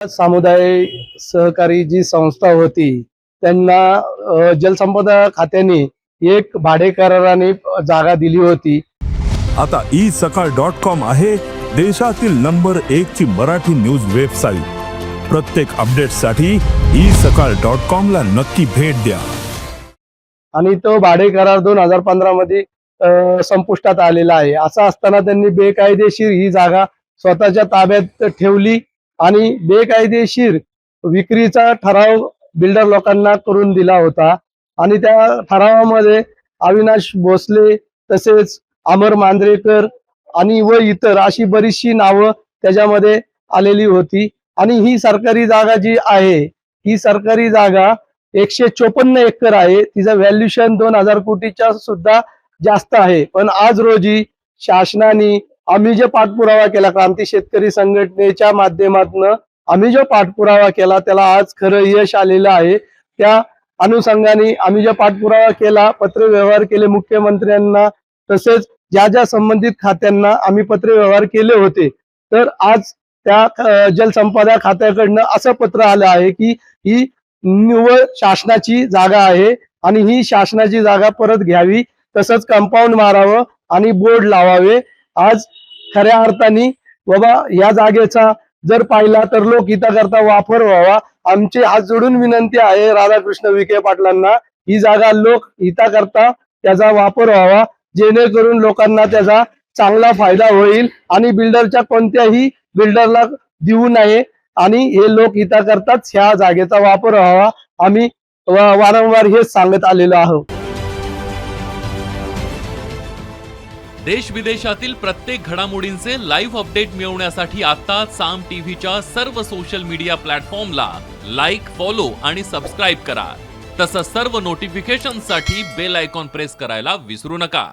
समुदाय सहकारी जी संस्था होती त्यांना जलसंपदा खात्याने एक भाडे कराराने जागा दिली होती। आता isakal.com आहे देशातील नंबर 1 ची मराठी न्यूज वेबसाईट। प्रत्येक अपडेटसाठी isakal.com ला नक्की भेट द्या। आणि तो भाडे करार 2015 मध्ये संपुष्टात आलेला आहे। असं असताना त्यांनी बेकायदेशीर ही जागा स्वतःच्या ताब्यात ठेवली आणि बेकायदेशीर विक्रीचा ठराव बिल्डर लोकांना करून दिला होता। आणि त्या ठरावामध्ये अविनाश भोसले तसेच अमर मांजरेकर आणि व इतर अशी बरीचशी नावं त्याच्यामध्ये आलेली होती। आणि ही सरकारी जागा जी आहे ही सरकारी जागा 154 एकर आहे। तिचं व्हॅल्युएशन 2000 कोटीच्या सुद्धा जास्त आहे। पण आज रोजी शासनाने आम्ही जो पाठपुरावा केला क्रांती शेतकरी संघटनेच्या माध्यमातून आम्ही जो पाठपुरावा केला त्याला आज खरं यश आलेलं आहे। त्या अनुषंगाने आम्ही जो पाठपुरावा केला, पत्रव्यवहार केले मुख्यमंत्र्यांना तसेच ज्या संबंधित खात्यांना आम्ही पत्रव्यवहार केले होते। तर आज त्या जलसंपदा खात्याकडनं असं पत्र आलं आहे की ही निव्वळ शासनाची जागा आहे आणि ही शासनाची जागा परत घ्यावी, तसंच कंपाऊंड मारावं आणि बोर्ड लावावे। आज खऱ्या अर्थाने बाबा या जागेचा जर पाहिला तर लोकहिताकरता वापर व्हावा। आमची हात जोडून विनंती आहे राधाकृष्ण विखे पाटलांना, ही जागा लोकहिताकरता त्याचा वापर व्हावा जेणेकरून लोकांना त्याचा चांगला फायदा होईल आणि बिल्डरच्या कोणत्याही बिल्डरला देऊ नये आणि हे लोकहिताकरताच ह्या जागेचा वापर व्हावा। आम्ही वारंवार हेच सांगत आलेलो आहोत। देश विदेशातील प्रत्येक घडामोडींचे लाईव्ह अपडेट मिळवण्यासाठी आता साम टीव्हीच्या सर्व सोशल मीडिया प्लॅटफॉर्मला लाईक, फॉलो आणि सबस्क्राईब करा। तसंच सर्व नोटिफिकेशनसाठी बेल आयकॉन प्रेस करायला विसरू नका।